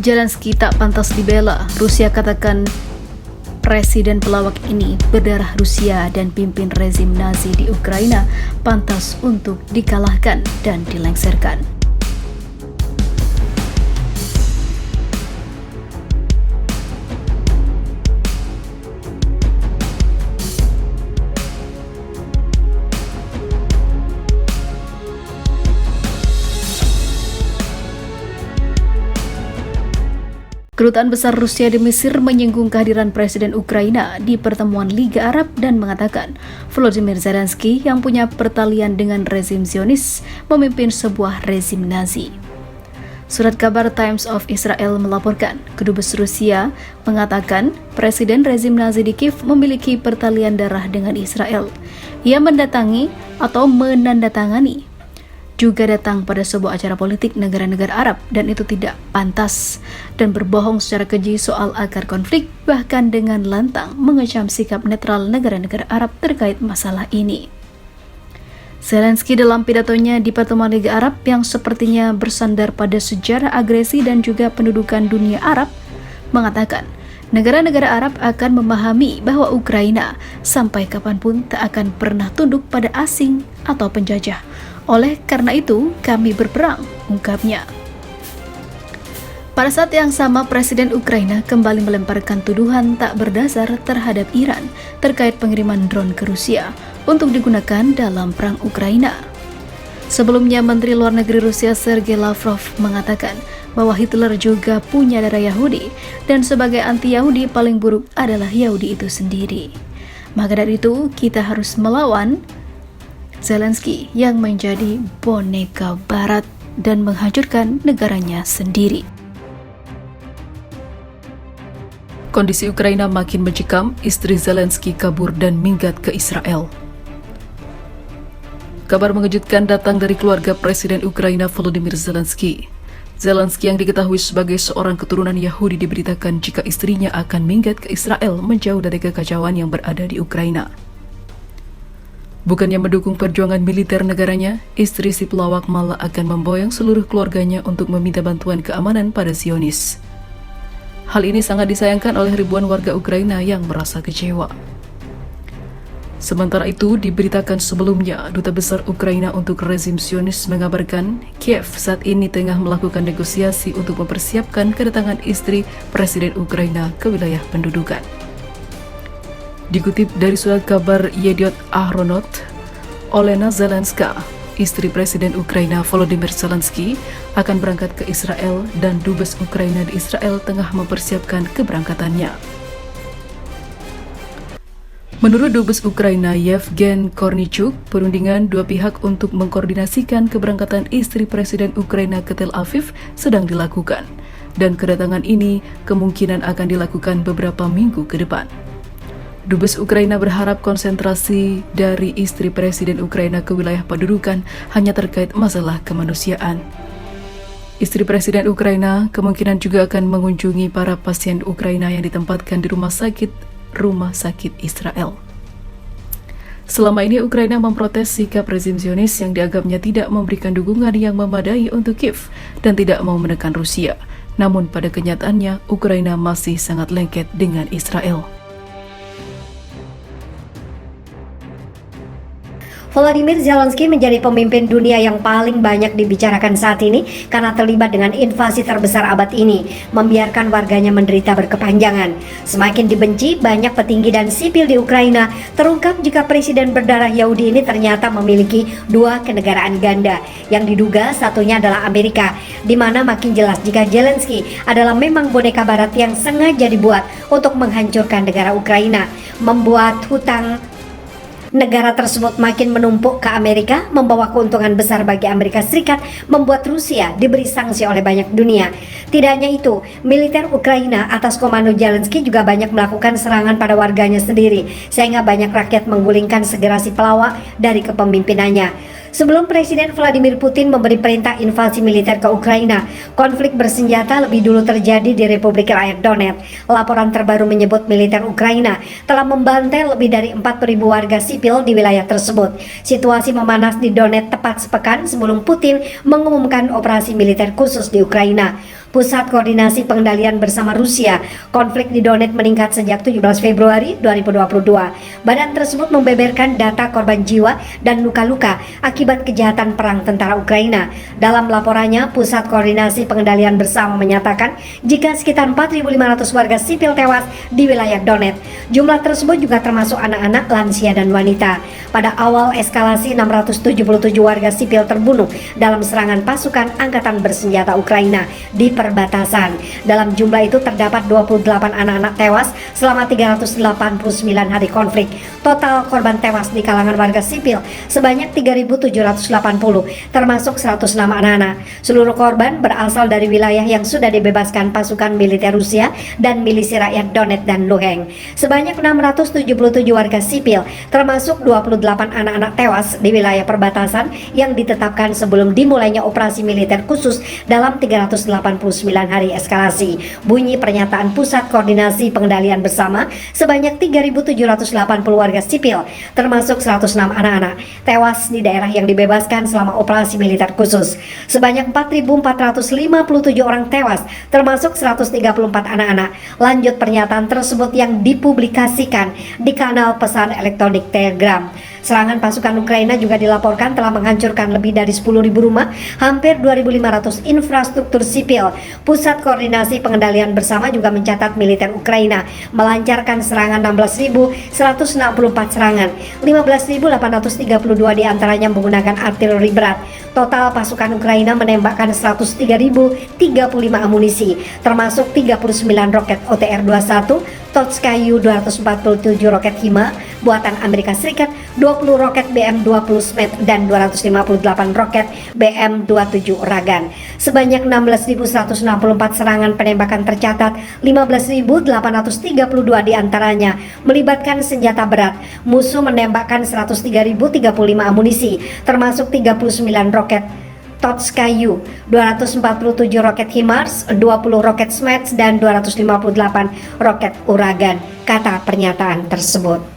Zelensky tak pantas dibela. Rusia katakan presiden pelawak ini berdarah Rusia dan pimpin rezim Nazi di Ukraina pantas untuk dikalahkan dan dilengserkan. Kedutaan Besar Rusia di Mesir menyinggung kehadiran Presiden Ukraina di pertemuan Liga Arab dan mengatakan Volodymyr Zelensky yang punya pertalian dengan rezim Zionis memimpin sebuah rezim Nazi. Surat kabar Times of Israel melaporkan, Kedubes Rusia mengatakan Presiden rezim Nazi di Kiev memiliki pertalian darah dengan Israel. Ia mendatangi atau menandatangani juga datang pada sebuah acara politik negara-negara Arab dan itu tidak pantas dan berbohong secara keji soal akar konflik, bahkan dengan lantang mengecam sikap netral negara-negara Arab terkait masalah ini. Zelensky dalam pidatonya di pertemuan Liga Arab yang sepertinya bersandar pada sejarah agresi dan juga pendudukan dunia Arab mengatakan negara-negara Arab akan memahami bahwa Ukraina sampai kapanpun tak akan pernah tunduk pada asing atau penjajah. Oleh karena itu, kami berperang, ungkapnya. Pada saat yang sama, Presiden Ukraina kembali melemparkan tuduhan tak berdasar terhadap Iran terkait pengiriman drone ke Rusia untuk digunakan dalam perang Ukraina. Sebelumnya, Menteri Luar Negeri Rusia Sergei Lavrov mengatakan bahwa Hitler juga punya darah Yahudi dan sebagai anti-Yahudi paling buruk adalah Yahudi itu sendiri. Maka dari itu, kita harus melawan Zelensky yang menjadi boneka Barat dan menghancurkan negaranya sendiri. Kondisi Ukraina makin mencekam, istri Zelensky kabur dan minggat ke Israel. Kabar mengejutkan datang dari keluarga Presiden Ukraina Volodymyr Zelensky. Zelensky yang diketahui sebagai seorang keturunan Yahudi diberitakan jika istrinya akan minggat ke Israel menjauh dari kekacauan yang berada di Ukraina. Bukannya mendukung perjuangan militer negaranya, istri si pelawak malah akan memboyong seluruh keluarganya untuk meminta bantuan keamanan pada Zionis. Hal ini sangat disayangkan oleh ribuan warga Ukraina yang merasa kecewa. Sementara itu, diberitakan sebelumnya, Duta Besar Ukraina untuk rezim Zionis mengabarkan Kiev saat ini tengah melakukan negosiasi untuk mempersiapkan kedatangan istri Presiden Ukraina ke wilayah pendudukan. Dikutip dari surat kabar Yediot Ahronot, Olena Zelenska, istri Presiden Ukraina Volodymyr Zelensky, akan berangkat ke Israel dan Dubes Ukraina di Israel tengah mempersiapkan keberangkatannya. Menurut Dubes Ukraina Yevgen Kornichuk, perundingan dua pihak untuk mengkoordinasikan keberangkatan istri Presiden Ukraina ke Tel Aviv sedang dilakukan, dan kedatangan ini kemungkinan akan dilakukan beberapa minggu ke depan. Dubes Ukraina berharap konsentrasi dari istri Presiden Ukraina ke wilayah pendudukan hanya terkait masalah kemanusiaan. Istri Presiden Ukraina kemungkinan juga akan mengunjungi para pasien Ukraina yang ditempatkan di rumah sakit Israel. Selama ini Ukraina memprotes sikap rezim Zionis yang dianggapnya tidak memberikan dukungan yang memadai untuk Kiev dan tidak mau menekan Rusia. Namun pada kenyataannya Ukraina masih sangat lengket dengan Israel. Volodymyr Zelensky menjadi pemimpin dunia yang paling banyak dibicarakan saat ini karena terlibat dengan invasi terbesar abad ini, membiarkan warganya menderita berkepanjangan. Semakin dibenci, banyak petinggi dan sipil di Ukraina terungkap jika presiden berdarah Yahudi ini ternyata memiliki dua kenegaraan ganda, yang diduga satunya adalah Amerika, di mana makin jelas jika Zelensky adalah memang boneka Barat yang sengaja dibuat untuk menghancurkan negara Ukraina, membuat hutang negara tersebut makin menumpuk ke Amerika, membawa keuntungan besar bagi Amerika Serikat, membuat Rusia diberi sanksi oleh banyak dunia. Tidak hanya itu, militer Ukraina atas komando Zelensky juga banyak melakukan serangan pada warganya sendiri, sehingga banyak rakyat menggulingkan segera si pelawak dari kepemimpinannya. Sebelum Presiden Vladimir Putin memberi perintah invasi militer ke Ukraina, konflik bersenjata lebih dulu terjadi di Republik Rakyat Donetsk. Laporan terbaru menyebut militer Ukraina telah membantai lebih dari 40.000 warga sipil di wilayah tersebut. Situasi memanas di Donetsk tepat sepekan sebelum Putin mengumumkan operasi militer khusus di Ukraina. Pusat Koordinasi Pengendalian Bersama Rusia, konflik di Donetsk meningkat sejak 17 Februari 2022. Badan tersebut membeberkan data korban jiwa dan luka-luka akibat kejahatan perang tentara Ukraina. Dalam laporannya, Pusat Koordinasi Pengendalian Bersama menyatakan jika sekitar 4.500 warga sipil tewas di wilayah Donetsk. Jumlah tersebut juga termasuk anak-anak, lansia, dan wanita. Pada awal eskalasi, 677 warga sipil terbunuh dalam serangan pasukan angkatan bersenjata Ukraina di perbatasan. Dalam jumlah itu terdapat 28 anak-anak tewas selama 389 hari konflik. Total korban tewas di kalangan warga sipil sebanyak 3.780, termasuk 106 anak-anak. Seluruh korban berasal dari wilayah yang sudah dibebaskan pasukan militer Rusia dan milisi rakyat Donetsk dan Luhansk. Sebanyak 677 warga sipil, termasuk 28 anak-anak tewas di wilayah perbatasan yang ditetapkan sebelum dimulainya operasi militer khusus dalam 389 hari eskalasi. Bunyi pernyataan Pusat Koordinasi Pengendalian Bersama, sebanyak 3.780 warga sipil, termasuk 106 anak-anak, tewas di daerah yang dibebaskan selama operasi militer khusus. Sebanyak 4.457 orang tewas, termasuk 134 anak-anak. Lanjut pernyataan tersebut yang dipublikasikan di kanal pesan elektronik Telegram. Serangan pasukan Ukraina juga dilaporkan telah menghancurkan lebih dari 10.000 rumah, hampir 2.500 infrastruktur sipil. Pusat Koordinasi Pengendalian Bersama juga mencatat militer Ukraina melancarkan serangan 16.164 serangan, 15.832 diantaranya menggunakan artileri berat. Total pasukan Ukraina menembakkan 103.035 amunisi, termasuk 39 roket OTR-21, Totskayu 247 roket HIMARS buatan Amerika Serikat, 20 roket BM-20 SMET, dan 258 roket BM-27 Ragan. Sebanyak 16.164 serangan penembakan tercatat, 15.832 diantaranya melibatkan senjata berat. Musuh menembakkan 103.035 amunisi, termasuk 39 roket Totskayu, 247 roket HIMARS, 20 roket SMET, dan 258 roket Uragan, kata pernyataan tersebut.